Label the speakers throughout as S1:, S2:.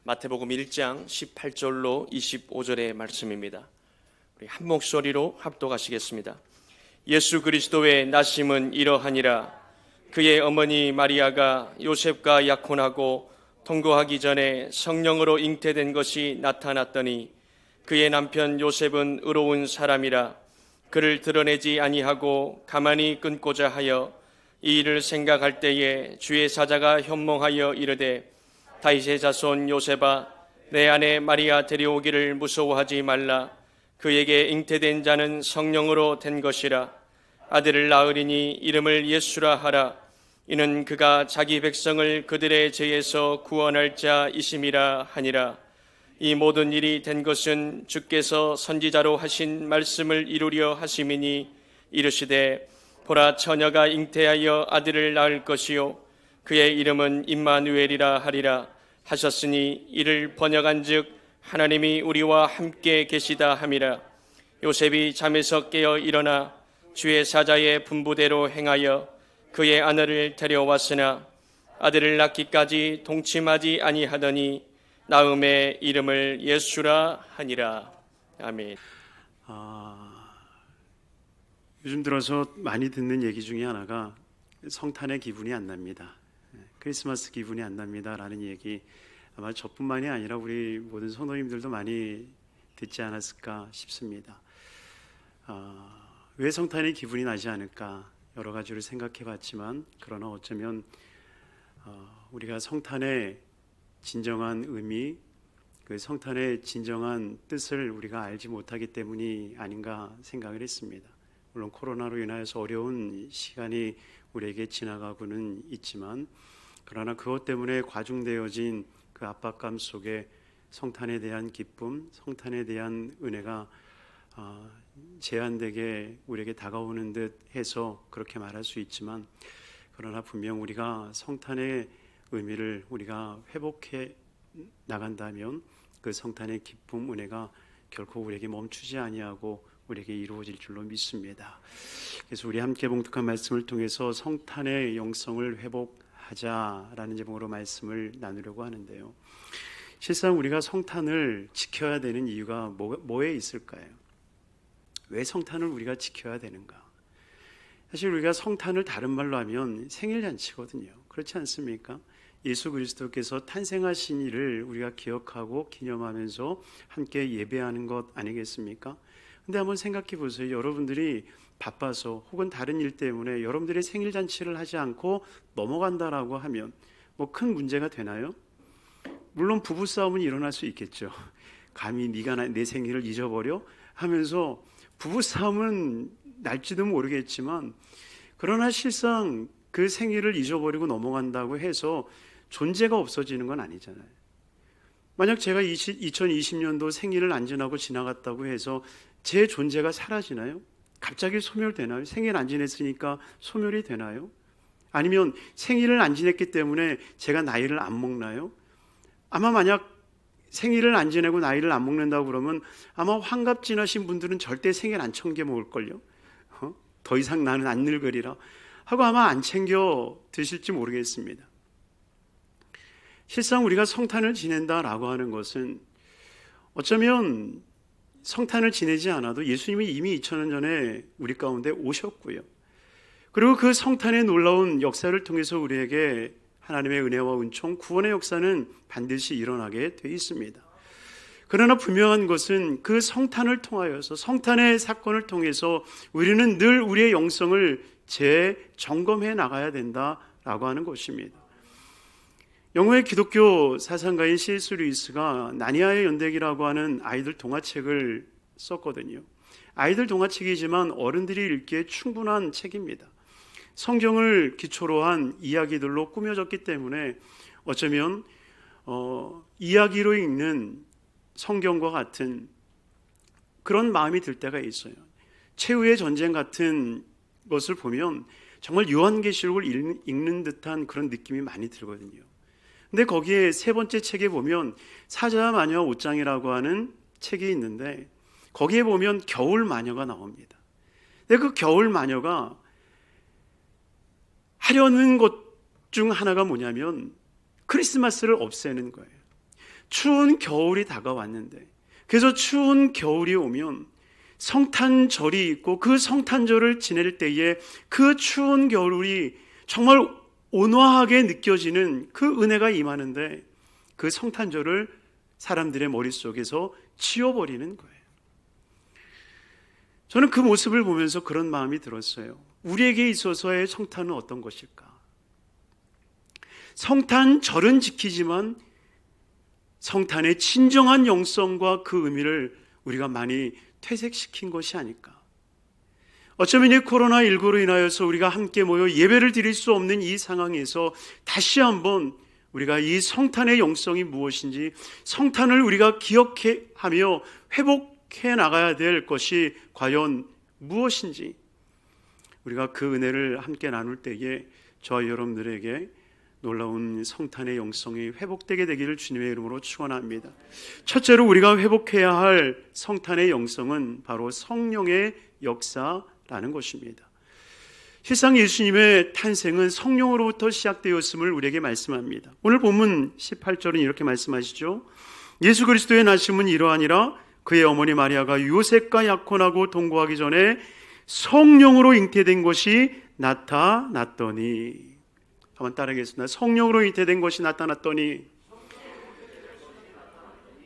S1: 마태복음 1장 18절로 25절의 말씀입니다. 우리 한 목소리로 합독하시겠습니다. 예수 그리스도의 나심은 이러하니라. 그의 어머니 마리아가 요셉과 약혼하고 통거하기 전에 성령으로 잉태된 것이 나타났더니 그의 남편 요셉은 의로운 사람이라 그를 드러내지 아니하고 가만히 끊고자 하여 이 일을 생각할 때에 주의 사자가 현몽하여 이르되 다윗의 자손 요셉아, 내 아내 마리아 데려오기를 무서워하지 말라. 그에게 잉태된 자는 성령으로 된 것이라. 아들을 낳으리니 이름을 예수라 하라. 이는 그가 자기 백성을 그들의 죄에서 구원할 자이심이라 하니라. 이 모든 일이 된 것은 주께서 선지자로 하신 말씀을 이루려 하심이니 이르시되 보라, 처녀가 잉태하여 아들을 낳을 것이요 그의 이름은 임마누엘이라 하리라 하셨으니 이를 번역한즉 하나님이 우리와 함께 계시다 함이라. 요셉이 잠에서 깨어 일어나 주의 사자의 분부대로 행하여 그의 아내를 데려왔으나 아들을 낳기까지 동침하지 아니하더니 나음의 이름을 예수라 하니라. 아멘.
S2: 요즘 들어서 많이 듣는 얘기 중에 하나가 성탄의 기분이 안 납니다. 크리스마스 기분이 안 납니다라는 얘기, 아마 저뿐만이 아니라 우리 모든 성도님들도 많이 듣지 않았을까 싶습니다. 왜 성탄의 기분이 나지 않을까 여러 가지를 생각해 봤지만, 그러나 어쩌면 우리가 성탄의 진정한 의미, 그 성탄의 진정한 뜻을 우리가 알지 못하기 때문이 아닌가 생각을 했습니다. 물론 코로나로 인하여서 어려운 시간이 우리에게 지나가고는 있지만, 그러나 그것 때문에 과중되어진 그 압박감 속에 성탄에 대한 기쁨, 성탄에 대한 은혜가 제한되게 우리에게 다가오는 듯 해서 그렇게 말할 수 있지만, 그러나 분명 우리가 성탄의 의미를 우리가 회복해 나간다면 그 성탄의 기쁨, 은혜가 결코 우리에게 멈추지 아니하고 우리에게 이루어질 줄로 믿습니다. 그래서 우리 함께 봉독한 말씀을 통해서 성탄의 영성을 회복하자라는 제목으로 말씀을 나누려고 하는데요. 실상 우리가 성탄을 지켜야 되는 이유가 뭐에 있을까요? 왜 성탄을 우리가 지켜야 되는가? 사실 우리가 성탄을 다른 말로 하면 생일잔치거든요. 그렇지 않습니까? 예수 그리스도께서 탄생하신 일을 우리가 기억하고 기념하면서 함께 예배하는 것 아니겠습니까? 근데 한번 생각해 보세요. 여러분들이 바빠서 혹은 다른 일 때문에 여러분들의 생일잔치를 하지 않고 넘어간다라고 하면 뭐 큰 문제가 되나요? 물론 부부싸움은 일어날 수 있겠죠. 감히 네가 내 생일을 잊어버려? 하면서 부부싸움은 날지도 모르겠지만, 그러나 실상 그 생일을 잊어버리고 넘어간다고 해서 존재가 없어지는 건 아니잖아요. 만약 제가 2020년도 생일을 안 지나고 지나갔다고 해서 제 존재가 사라지나요? 갑자기 소멸되나요? 생일 안 지냈으니까 소멸이 되나요? 아니면 생일을 안 지냈기 때문에 제가 나이를 안 먹나요? 아마 만약 생일을 안 지내고 나이를 안 먹는다고 그러면 아마 환갑 지나신 분들은 절대 생일 안 챙겨 먹을걸요. 더 이상 나는 안 늙으리라 하고 아마 안 챙겨 드실지 모르겠습니다. 실상 우리가 성탄을 지낸다라고 하는 것은 어쩌면 성탄을 지내지 않아도 예수님이 이미 2000년 전에 우리 가운데 오셨고요. 그리고 그 성탄의 놀라운 역사를 통해서 우리에게 하나님의 은혜와 은총, 구원의 역사는 반드시 일어나게 돼 있습니다. 그러나 분명한 것은 그 성탄을 통하여서, 성탄의 사건을 통해서 우리는 늘 우리의 영성을 재점검해 나가야 된다라고 하는 것입니다. 영국의 기독교 사상가인 C.S. 루이스가 나니아의 연대기라고 하는 아이들 동화책을 썼거든요. 아이들 동화책이지만 어른들이 읽기에 충분한 책입니다. 성경을 기초로 한 이야기들로 꾸며졌기 때문에 어쩌면 이야기로 읽는 성경과 같은 그런 마음이 들 때가 있어요. 최후의 전쟁 같은 것을 보면 정말 요한계시록을 읽는 듯한 그런 느낌이 많이 들거든요. 근데 거기에 세 번째 책에 보면 사자 마녀 옷장이라고 하는 책이 있는데, 거기에 보면 겨울 마녀가 나옵니다. 근데 그 겨울 마녀가 하려는 것 중 하나가 뭐냐면 크리스마스를 없애는 거예요. 추운 겨울이 다가왔는데, 그래서 추운 겨울이 오면 성탄절이 있고, 그 성탄절을 지낼 때에 그 추운 겨울이 정말 온화하게 느껴지는 그 은혜가 임하는데, 그 성탄절을 사람들의 머릿속에서 지워버리는 거예요. 저는 그 모습을 보면서 그런 마음이 들었어요. 우리에게 있어서의 성탄은 어떤 것일까? 성탄절은 지키지만 성탄의 진정한 영성과 그 의미를 우리가 많이 퇴색시킨 것이 아닐까? 어쩌면 이 코로나19로 인하여서 우리가 함께 모여 예배를 드릴 수 없는 이 상황에서 다시 한번 우리가 이 성탄의 영성이 무엇인지, 성탄을 우리가 기억하며 회복해 나가야 될 것이 과연 무엇인지, 우리가 그 은혜를 함께 나눌 때에 저와 여러분들에게 놀라운 성탄의 영성이 회복되게 되기를 주님의 이름으로 축원합니다. 첫째로 우리가 회복해야 할 성탄의 영성은 바로 성령의 역사라는 것입니다. 실상 예수님의 탄생은 성령으로부터 시작되었음을 우리에게 말씀합니다. 오늘 본문 18절은 이렇게 말씀하시죠. 예수 그리스도의 나심은 이러하니라. 그의 어머니 마리아가 요셉과 약혼하고 동거하기 전에 성령으로 잉태된 것이 나타났더니. 한번 따라하겠습니다. 성령으로 잉태된 것이 나타났더니.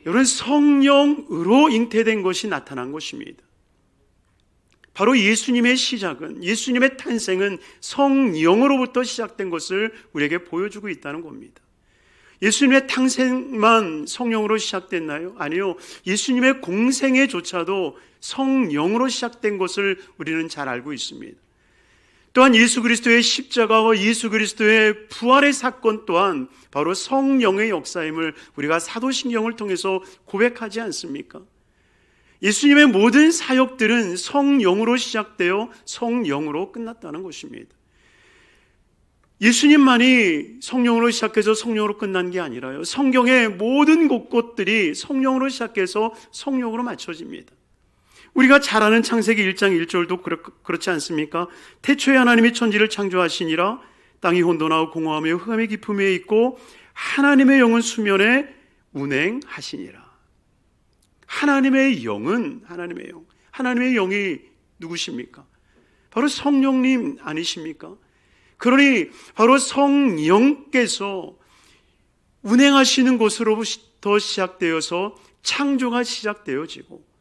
S2: 여러분, 성령으로 잉태된 것이 나타난 것입니다. 바로 예수님의 시작은, 예수님의 탄생은 성령으로부터 시작된 것을 우리에게 보여주고 있다는 겁니다. 예수님의 탄생만 성령으로 시작됐나요? 아니요. 예수님의 공생애조차도 성령으로 시작된 것을 우리는 잘 알고 있습니다. 또한 예수 그리스도의 십자가와 예수 그리스도의 부활의 사건 또한 바로 성령의 역사임을 우리가 사도신경을 통해서 고백하지 않습니까? 예수님의 모든 사역들은 성령으로 시작되어 성령으로 끝났다는 것입니다. 예수님만이 성령으로 시작해서 성령으로 끝난 게 아니라요, 성경의 모든 곳곳들이 성령으로 시작해서 성령으로 맞춰집니다. 우리가 잘 아는 창세기 1장 1절도 그렇지 않습니까? 태초에 하나님이 천지를 창조하시니라. 땅이 혼돈하고 공허하며 흑암의 깊음에 있고 하나님의 영은 수면에 운행하시니라. 하나님의 영은, 하나님의 영이 누구십니까? 바로 성령님 아니십니까? 그러니 바로 성령께서 운행하시는 곳으로부터 시작되어서 창조가 시작되어지고,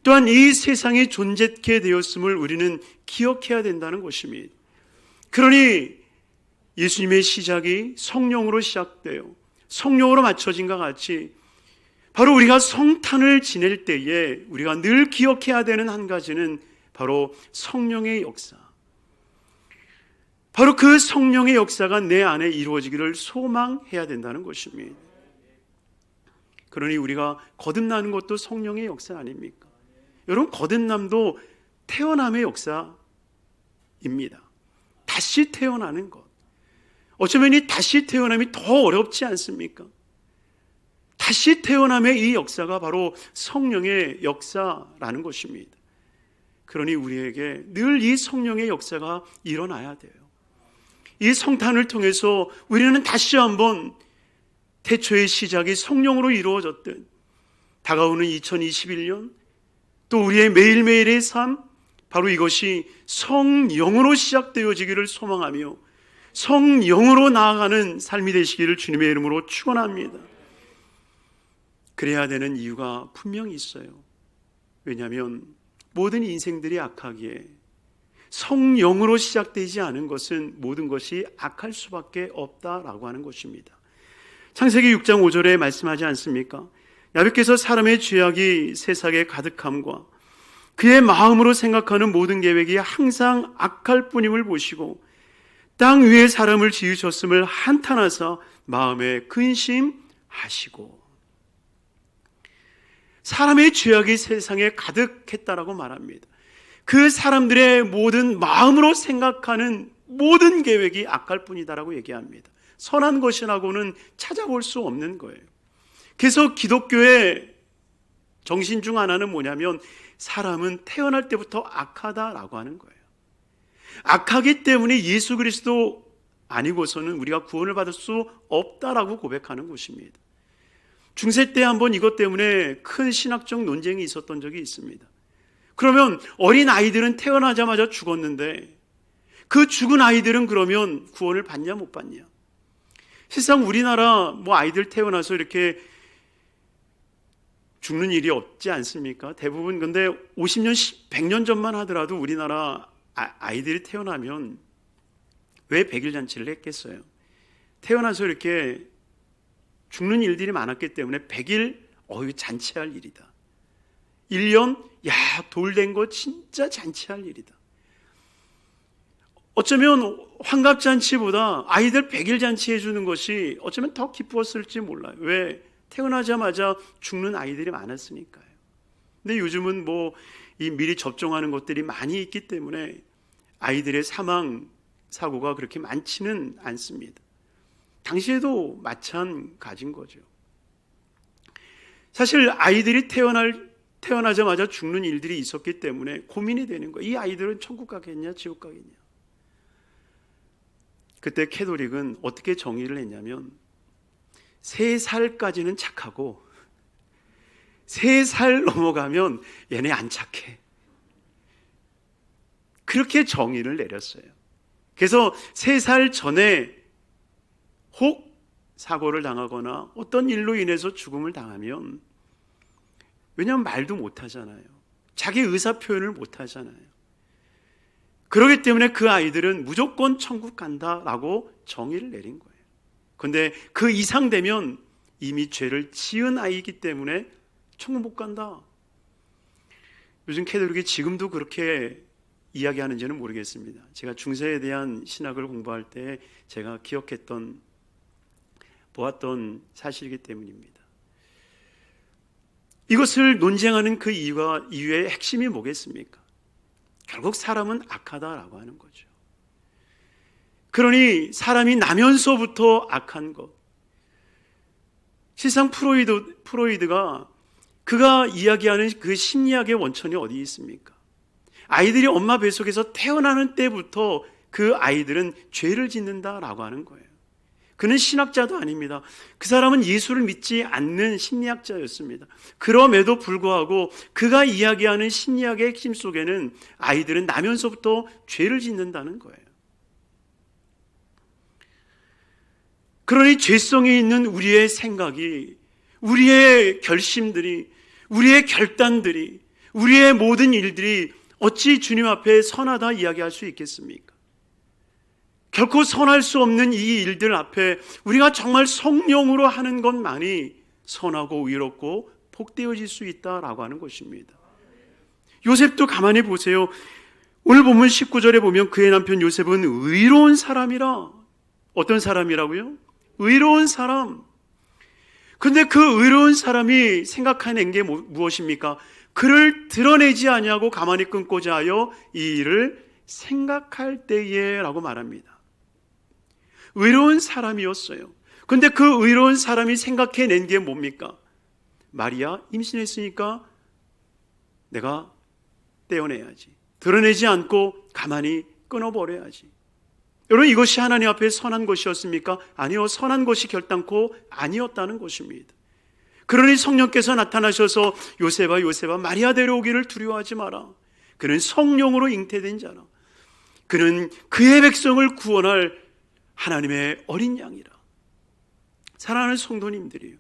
S2: 또한 이 세상이 존재케 되었음을 우리는 기억해야 된다는 것입니다. 그러니 예수님의 시작이 성령으로 시작되어 성령으로 맞춰진 것 같이, 바로 우리가 성탄을 지낼 때에 우리가 늘 기억해야 되는 한 가지는 바로 성령의 역사, 바로 그 성령의 역사가 내 안에 이루어지기를 소망해야 된다는 것입니다. 그러니 우리가 거듭나는 것도 성령의 역사 아닙니까? 여러분, 거듭남도 태어남의 역사입니다. 다시 태어나는 것. 어쩌면 이 다시 태어남이 더 어렵지 않습니까? 다시 태어남의 이 역사가 바로 성령의 역사라는 것입니다. 그러니 우리에게 늘 이 성령의 역사가 일어나야 돼요. 이 성탄을 통해서 우리는 다시 한번 태초의 시작이 성령으로 이루어졌듯, 다가오는 2021년 또 우리의 매일매일의 삶, 바로 이것이 성령으로 시작되어지기를 소망하며 성령으로 나아가는 삶이 되시기를 주님의 이름으로 축원합니다. 그래야 되는 이유가 분명히 있어요. 왜냐하면 모든 인생들이 악하기에 성령으로 시작되지 않은 것은 모든 것이 악할 수밖에 없다라고 하는 것입니다. 창세기 6장 5절에 말씀하지 않습니까? 야훼께서 사람의 죄악이 세상에 가득함과 그의 마음으로 생각하는 모든 계획이 항상 악할 뿐임을 보시고 땅 위에 사람을 지으셨음을 한탄하사 마음에 근심하시고. 사람의 죄악이 세상에 가득했다라고 말합니다. 그 사람들의 모든 마음으로 생각하는 모든 계획이 악할 뿐이다라고 얘기합니다. 선한 것이라고는 찾아볼 수 없는 거예요. 그래서 기독교의 정신 중 하나는 뭐냐면, 사람은 태어날 때부터 악하다라고 하는 거예요. 악하기 때문에 예수 그리스도 아니고서는 우리가 구원을 받을 수 없다라고 고백하는 것입니다. 중세 때 한번 이것 때문에 큰 신학적 논쟁이 있었던 적이 있습니다. 그러면 어린 아이들은 태어나자마자 죽었는데 그 죽은 아이들은 그러면 구원을 받냐 못 받냐? 실상 우리나라 아이들 태어나서 이렇게 죽는 일이 없지 않습니까? 대부분. 근데 50년, 100년 전만 하더라도 우리나라 아이들이 태어나면 왜 100일 잔치를 했겠어요? 태어나서 이렇게 죽는 일들이 많았기 때문에 100일 잔치할 일이다. 1년 돌 된 거 진짜 잔치할 일이다. 어쩌면 환갑잔치보다 아이들 100일 잔치 해주는 것이 어쩌면 더 기뻤을지 몰라요. 왜? 태어나자마자 죽는 아이들이 많았으니까요. 근데 요즘은 이 미리 접종하는 것들이 많이 있기 때문에 아이들의 사망 사고가 그렇게 많지는 않습니다. 당시에도 마찬가지인 거죠. 사실 아이들이 태어나자마자 죽는 일들이 있었기 때문에 고민이 되는 거예요. 이 아이들은 천국 가겠냐 지옥 가겠냐. 그때 캐톨릭은 어떻게 정의를 했냐면 3살까지는 착하고 3살 넘어가면 얘네 안 착해. 그렇게 정의를 내렸어요. 그래서 3살 전에 혹 사고를 당하거나 어떤 일로 인해서 죽음을 당하면, 왜냐하면 말도 못하잖아요. 자기 의사 표현을 못하잖아요. 그렇기 때문에 그 아이들은 무조건 천국 간다라고 정의를 내린 거예요. 그런데 그 이상 되면 이미 죄를 지은 아이이기 때문에 천국 못 간다. 요즘 캐톨릭이 지금도 그렇게 이야기하는지는 모르겠습니다. 제가 중세에 대한 신학을 공부할 때 제가 보았던 사실이기 때문입니다. 이것을 논쟁하는 그 이유의 핵심이 뭐겠습니까? 결국 사람은 악하다라고 하는 거죠. 그러니 사람이 나면서부터 악한 것. 실상 프로이드가 그가 이야기하는 그 심리학의 원천이 어디 있습니까? 아이들이 엄마 뱃속에서 태어나는 때부터 그 아이들은 죄를 짓는다라고 하는 거예요. 그는 신학자도 아닙니다. 그 사람은 예수를 믿지 않는 심리학자였습니다. 그럼에도 불구하고 그가 이야기하는 심리학의 핵심 속에는 아이들은 나면서부터 죄를 짓는다는 거예요. 그러니 죄성이 있는 우리의 생각이, 우리의 결심들이, 우리의 결단들이, 우리의 모든 일들이 어찌 주님 앞에 선하다 이야기할 수 있겠습니까? 결코 선할 수 없는 이 일들 앞에 우리가 정말 성령으로 하는 것만이 선하고 의롭고 복되어질 수 있다라고 하는 것입니다. 요셉도 가만히 보세요. 오늘 본문 19절에 보면 그의 남편 요셉은 의로운 사람이라. 어떤 사람이라고요? 의로운 사람. 근데 그 의로운 사람이 생각해낸 게 무엇입니까? 그를 드러내지 아니하고 가만히 끊고자 하여 이 일을 생각할 때에 라고 말합니다. 의로운 사람이었어요. 근데 그 의로운 사람이 생각해낸 게 뭡니까? 마리아 임신했으니까 내가 떼어내야지. 드러내지 않고 가만히 끊어버려야지. 여러분, 이것이 하나님 앞에 선한 것이었습니까? 아니요, 선한 것이 결단코 아니었다는 것입니다. 그러니 성령께서 나타나셔서 요셉아 마리아 데려오기를 두려워하지 마라. 그는 성령으로 잉태된 자라. 그는 그의 백성을 구원할 하나님의 어린 양이라. 사랑하는 성도님들이요,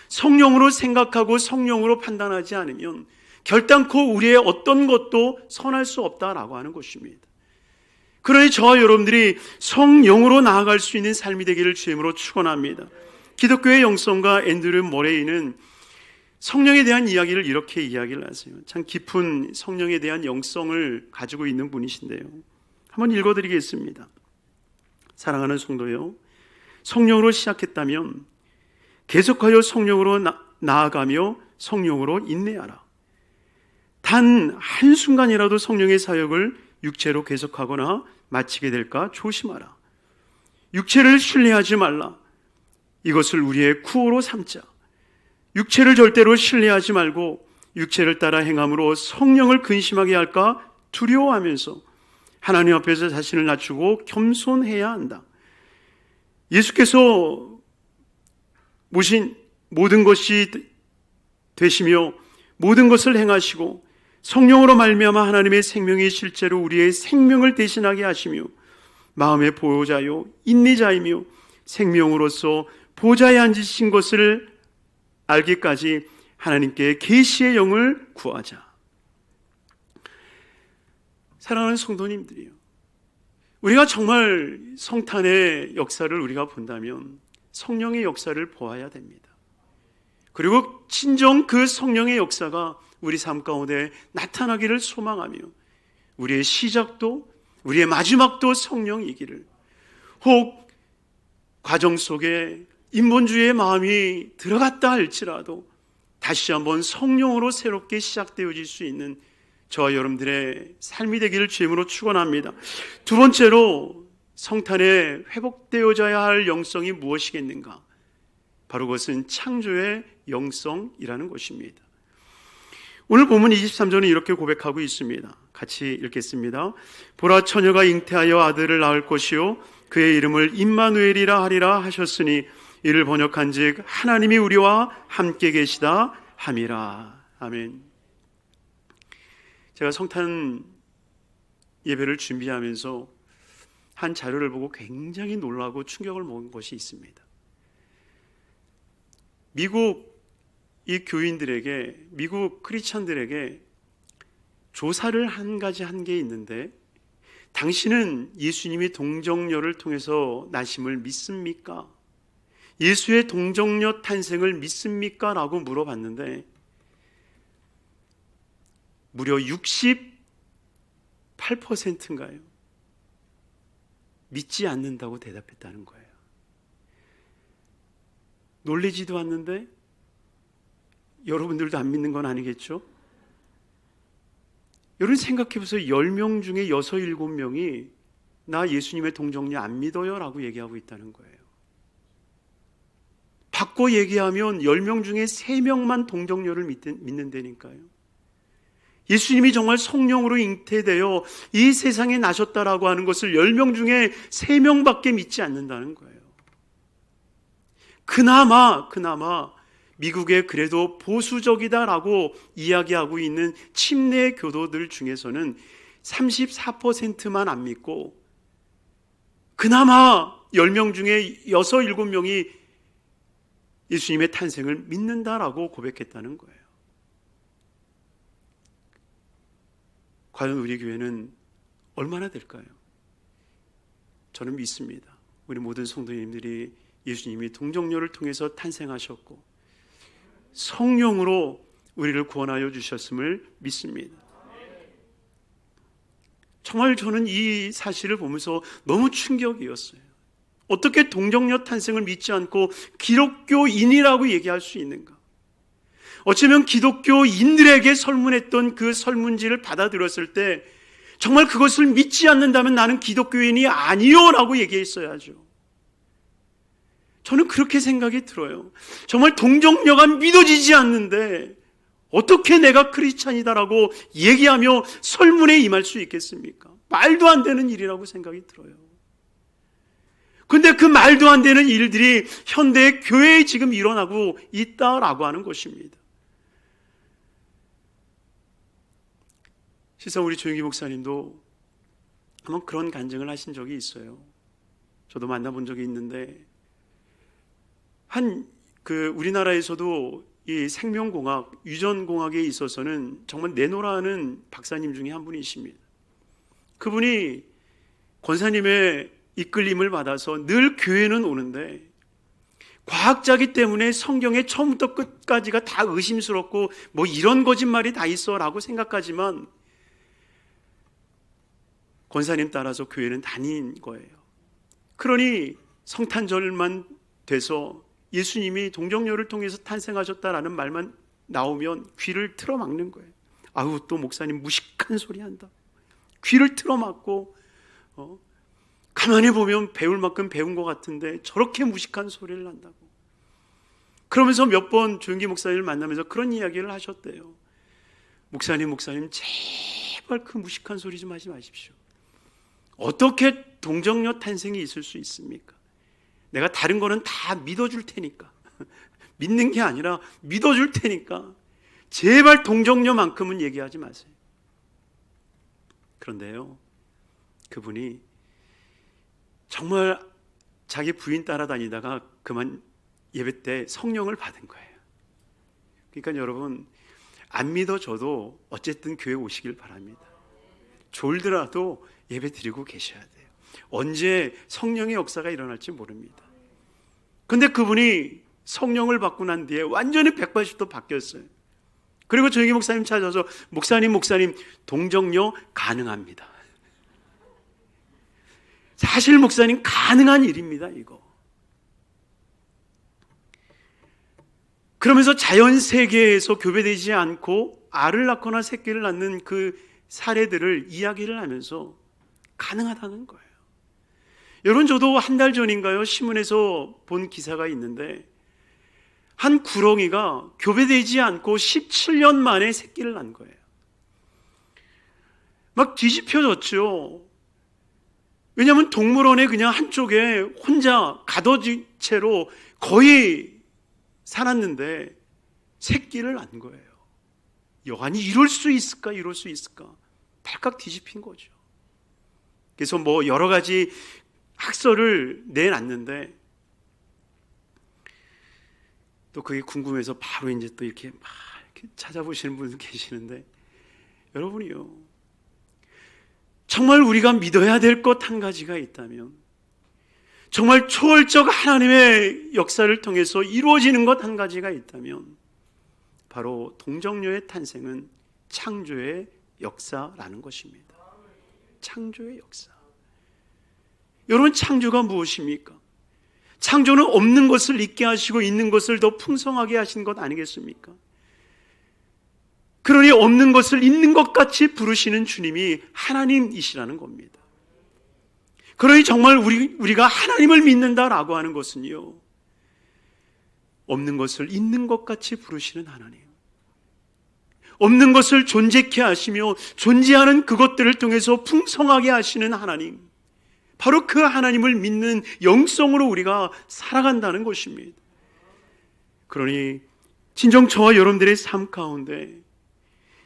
S2: 성령으로 생각하고 성령으로 판단하지 않으면 결단코 우리의 어떤 것도 선할 수 없다라고 하는 것입니다. 그러니 저와 여러분들이 성령으로 나아갈 수 있는 삶이 되기를 주임으로 축원합니다. 기독교의 영성가 앤드류 모레이는 성령에 대한 이야기를 이렇게 이야기를 하세요. 참 깊은 성령에 대한 영성을 가지고 있는 분이신데요, 한번 읽어드리겠습니다. 사랑하는 성도요, 성령으로 시작했다면 계속하여 성령으로 나아가며 성령으로 인내하라. 단 한순간이라도 성령의 사역을 육체로 계속하거나 마치게 될까 조심하라. 육체를 신뢰하지 말라. 이것을 우리의 구호로 삼자. 육체를 절대로 신뢰하지 말고 육체를 따라 행함으로 성령을 근심하게 할까 두려워하면서 하나님 앞에서 자신을 낮추고 겸손해야 한다. 예수께서 모신 모든 것이 되시며 모든 것을 행하시고 성령으로 말미암아 하나님의 생명이 실제로 우리의 생명을 대신하게 하시며 마음의 보호자요 인내자이며 생명으로서 보좌에 앉으신 것을 알기까지 하나님께 계시의 영을 구하자. 사랑하는 성도님들이요, 우리가 정말 성탄의 역사를 우리가 본다면 성령의 역사를 보아야 됩니다. 그리고 진정 그 성령의 역사가 우리 삶 가운데 나타나기를 소망하며 우리의 시작도 우리의 마지막도 성령이기를, 혹 과정 속에 인본주의의 마음이 들어갔다 할지라도 다시 한번 성령으로 새롭게 시작되어질 수 있는 저와 여러분들의 삶이 되기를 주임으로 축원합니다. 두 번째로 성탄에 회복되어져야 할 영성이 무엇이겠는가? 바로 그것은 창조의 영성이라는 것입니다. 오늘 본문 23절은 이렇게 고백하고 있습니다. 같이 읽겠습니다. 보라, 처녀가 잉태하여 아들을 낳을 것이요 그의 이름을 임마누엘이라 하리라 하셨으니 이를 번역한즉 하나님이 우리와 함께 계시다 함이라. 아멘. 제가 성탄 예배를 준비하면서 한 자료를 보고 굉장히 놀라고 충격을 먹은 것이 있습니다. 미국 이 교인들에게, 미국 크리스천들에게 조사를 한 가지 한 게 있는데, 당신은 예수님이 동정녀를 통해서 나심을 믿습니까? 예수의 동정녀 탄생을 믿습니까? 라고 물어봤는데 무려 68%인가요? 믿지 않는다고 대답했다는 거예요. 놀라지도 않는데 여러분들도 안 믿는 건 아니겠죠? 여러분 생각해 보세요. 10명 중에 6, 7명이 나 예수님의 동정녀 안 믿어요 라고 얘기하고 있다는 거예요. 바꿔 얘기하면 10명 중에 3명만 동정녀를 믿는다니까요. 예수님이 정말 성령으로 잉태되어 이 세상에 나셨다라고 하는 것을 10명 중에 3명밖에 믿지 않는다는 거예요. 그나마 미국의 그래도 보수적이다라고 이야기하고 있는 침례 교도들 중에서는 34%만 안 믿고, 그나마 10명 중에 6, 7명이 예수님의 탄생을 믿는다라고 고백했다는 거예요. 과연 우리 교회는 얼마나 될까요? 저는 믿습니다. 우리 모든 성도님들이 예수님이 동정녀를 통해서 탄생하셨고 성령으로 우리를 구원하여 주셨음을 믿습니다. 정말 저는 이 사실을 보면서 너무 충격이었어요. 어떻게 동정녀 탄생을 믿지 않고 기독교인이라고 얘기할 수 있는가? 어쩌면 기독교인들에게 설문했던 그 설문지를 받아들였을 때 정말 그것을 믿지 않는다면 나는 기독교인이 아니요 라고 얘기했어야죠. 저는 그렇게 생각이 들어요. 정말 동정녀가 믿어지지 않는데 어떻게 내가 크리스찬이다라고 얘기하며 설문에 임할 수 있겠습니까? 말도 안 되는 일이라고 생각이 들어요. 근데 그 말도 안 되는 일들이 현대 교회에 지금 일어나고 있다라고 하는 것입니다. 실상 우리 조영기 목사님도 한번 그런 간증을 하신 적이 있어요. 저도 만나본 적이 있는데, 우리나라에서도 이 생명공학, 유전공학에 있어서는 정말 내노라하는 박사님 중에 한 분이십니다. 그분이 권사님의 이끌림을 받아서 늘 교회는 오는데 과학자기 때문에 성경의 처음부터 끝까지가 다 의심스럽고 뭐 이런 거짓말이 다 있어 라고 생각하지만 권사님 따라서 교회는 다닌 거예요. 그러니 성탄절만 돼서 예수님이 동정녀를 통해서 탄생하셨다라는 말만 나오면 귀를 틀어막는 거예요. 아우, 또 목사님 무식한 소리 한다. 귀를 틀어막고 가만히 보면 배울 만큼 배운 것 같은데 저렇게 무식한 소리를 한다고. 그러면서 몇 번 조영기 목사님을 만나면서 그런 이야기를 하셨대요. 목사님 제발 그 무식한 소리 좀 하지 마십시오. 어떻게 동정녀 탄생이 있을 수 있습니까? 내가 다른 거는 다 믿어줄 테니까 믿는 게 아니라 믿어줄 테니까 제발 동정녀만큼은 얘기하지 마세요. 그런데요, 그분이 정말 자기 부인 따라다니다가 그만 예배 때 성령을 받은 거예요. 그러니까 여러분, 안 믿어줘도 어쨌든 교회 오시길 바랍니다. 졸더라도 예배 드리고 계셔야 돼요. 언제 성령의 역사가 일어날지 모릅니다. 근데 그분이 성령을 받고 난 뒤에 완전히 180도 바뀌었어요. 그리고 조영기 목사님 찾아서 목사님 동정녀 가능합니다. 사실 목사님 가능한 일입니다, 이거. 그러면서 자연 세계에서 교배되지 않고 알을 낳거나 새끼를 낳는 그 사례들을 이야기를 하면서 가능하다는 거예요. 여러분, 저도 한 달 전인가요, 신문에서 본 기사가 있는데 한 구렁이가 교배되지 않고 17년 만에 새끼를 낳은 거예요. 막 뒤집혀졌죠. 왜냐하면 동물원에 그냥 한쪽에 혼자 가둬진 채로 거의 살았는데 새끼를 낳은 거예요. 여간이 이럴 수 있을까? 발칵 뒤집힌 거죠. 그래서 뭐 여러 가지 학설을 내놨는데 또 그게 궁금해서 바로 이제 또 이렇게 막 이렇게 찾아보시는 분들 계시는데, 여러분이요, 정말 우리가 믿어야 될 것 한 가지가 있다면, 정말 초월적 하나님의 역사를 통해서 이루어지는 것 한 가지가 있다면, 바로 동정녀의 탄생은 창조의 역사라는 것입니다. 창조의 역사. 여러분, 창조가 무엇입니까? 창조는 없는 것을 있게 하시고 있는 것을 더 풍성하게 하신 것 아니겠습니까? 그러니 없는 것을 있는 것 같이 부르시는 주님이 하나님이시라는 겁니다. 그러니 정말 우리가 하나님을 믿는다라고 하는 것은요, 없는 것을 있는 것 같이 부르시는 하나님, 없는 것을 존재케 하시며 존재하는 그것들을 통해서 풍성하게 하시는 하나님, 바로 그 하나님을 믿는 영성으로 우리가 살아간다는 것입니다. 그러니 진정 저와 여러분들의 삶 가운데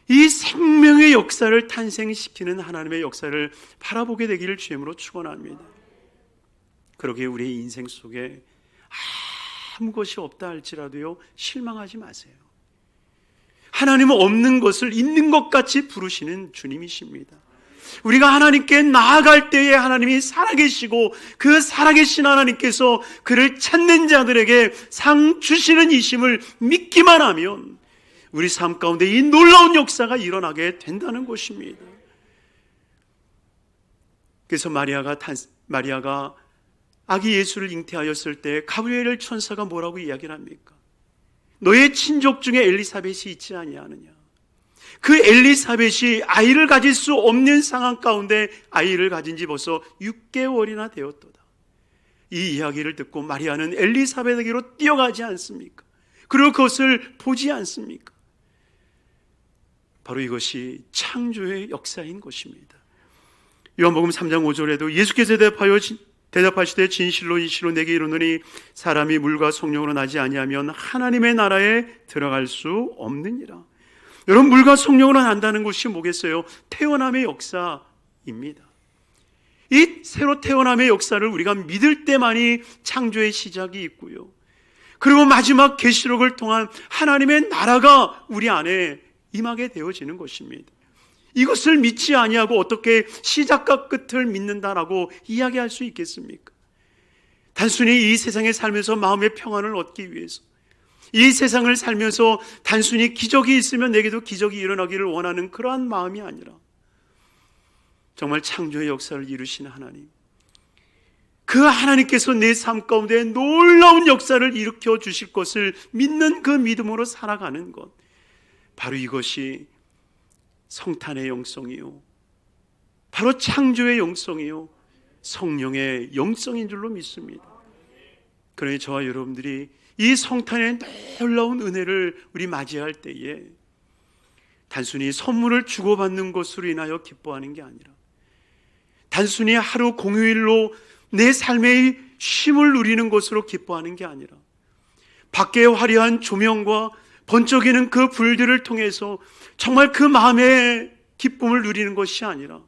S2: 이 생명의 역사를 탄생시키는 하나님의 역사를 바라보게 되기를 주님으로 축원합니다. 그러기에 우리의 인생 속에 아무 것이 없다 할지라도요, 실망하지 마세요. 하나님은 없는 것을 있는 것 같이 부르시는 주님이십니다. 우리가 하나님께 나아갈 때에 하나님이 살아계시고 그 살아계신 하나님께서 그를 찾는 자들에게 상 주시는 이심을 믿기만 하면 우리 삶 가운데 이 놀라운 역사가 일어나게 된다는 것입니다. 그래서 마리아가 아기 예수를 잉태하였을 때 가브리엘 천사가 뭐라고 이야기를 합니까? 너의 친족 중에 엘리사벳이 있지 아니하느냐. 그 엘리사벳이 아이를 가질 수 없는 상황 가운데 아이를 가진 지 벌써 6개월이나 되었도다. 이 이야기를 듣고 마리아는 엘리사벳에게로 뛰어가지 않습니까? 그리고 그것을 보지 않습니까? 바로 이것이 창조의 역사인 것입니다. 요한복음 3장 5절에도 예수께서 대답하시되 진실로 내게 이르노니 사람이 물과 성령으로 나지 아니하면 하나님의 나라에 들어갈 수 없느니라. 여러분, 물과 성령으로 난다는 것이 뭐겠어요? 태어남의 역사입니다. 이 새로 태어남의 역사를 우리가 믿을 때만이 창조의 시작이 있고요, 그리고 마지막 계시록을 통한 하나님의 나라가 우리 안에 임하게 되어지는 것입니다. 이것을 믿지 아니하고 어떻게 시작과 끝을 믿는다라고 이야기할 수 있겠습니까? 단순히 이 세상에 살면서 마음의 평안을 얻기 위해서, 이 세상을 살면서 단순히 기적이 있으면 내게도 기적이 일어나기를 원하는 그러한 마음이 아니라 정말 창조의 역사를 이루신 하나님, 그 하나님께서 내 삶 가운데 놀라운 역사를 일으켜 주실 것을 믿는 그 믿음으로 살아가는 것, 바로 이것이 성탄의 영성이요, 바로 창조의 영성이요, 성령의 영성인 줄로 믿습니다. 그러니 저와 여러분들이 이 성탄의 놀라운 은혜를 우리 맞이할 때에 단순히 선물을 주고받는 것으로 인하여 기뻐하는 게 아니라, 단순히 하루 공휴일로 내 삶의 쉼을 누리는 것으로 기뻐하는 게 아니라, 밖의 화려한 조명과 번쩍이는 그 불들을 통해서 정말 그 마음의 기쁨을 누리는 것이 아니라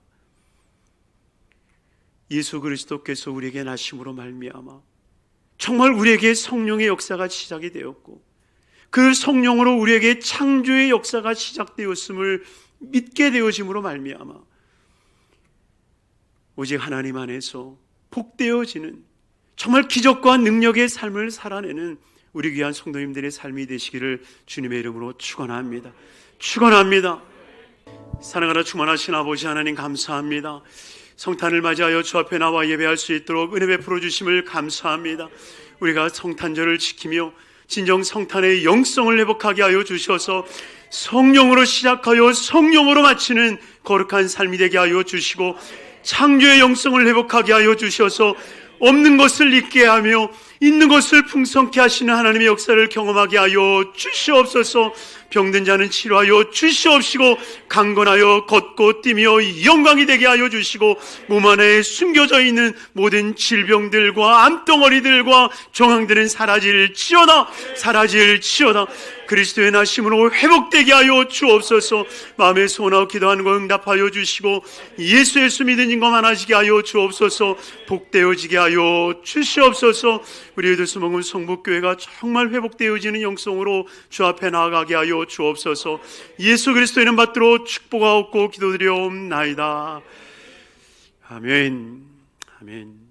S2: 예수 그리스도께서 우리에게 나심으로 말미암아 정말 우리에게 성령의 역사가 시작이 되었고 그 성령으로 우리에게 창조의 역사가 시작되었음을 믿게 되어짐으로 말미암아 오직 하나님 안에서 복되어지는 정말 기적과 능력의 삶을 살아내는 우리 귀한 성도님들의 삶이 되시기를 주님의 이름으로 축원합니다. 축원합니다. 사랑하라 충만하신 아버지 하나님 감사합니다. 성탄을 맞이하여 주 앞에 나와 예배할 수 있도록 은혜 베풀어 주심을 감사합니다. 우리가 성탄절을 지키며 진정 성탄의 영성을 회복하게 하여 주셔서 성령으로 시작하여 성령으로 마치는 거룩한 삶이 되게 하여 주시고 창조의 영성을 회복하게 하여 주셔서 없는 것을 있게 하며 있는 것을 풍성케 하시는 하나님의 역사를 경험하게 하여 주시옵소서. 병든 자는 치료하여 주시옵시고 강건하여 걷고 뛰며 영광이 되게 하여 주시고 몸 안에 숨겨져 있는 모든 질병들과 암덩어리들과 정황들은 사라질지어다. 그리스도의 나심으로 회복되게 하여 주옵소서. 마음에 소원하고 기도하는 거 응답하여 주시고 예수 믿는 인과 많아지게 하여 주옵소서. 복되어지게 하여 주시옵소서. 우리의 뜻을 먹은 성북교회가 정말 회복되어지는 영성으로 주 앞에 나아가게 하여 주옵소서. 예수 그리스도의 이름 받들어 축복하옵고 기도드려옵나이다. 아멘. 아멘.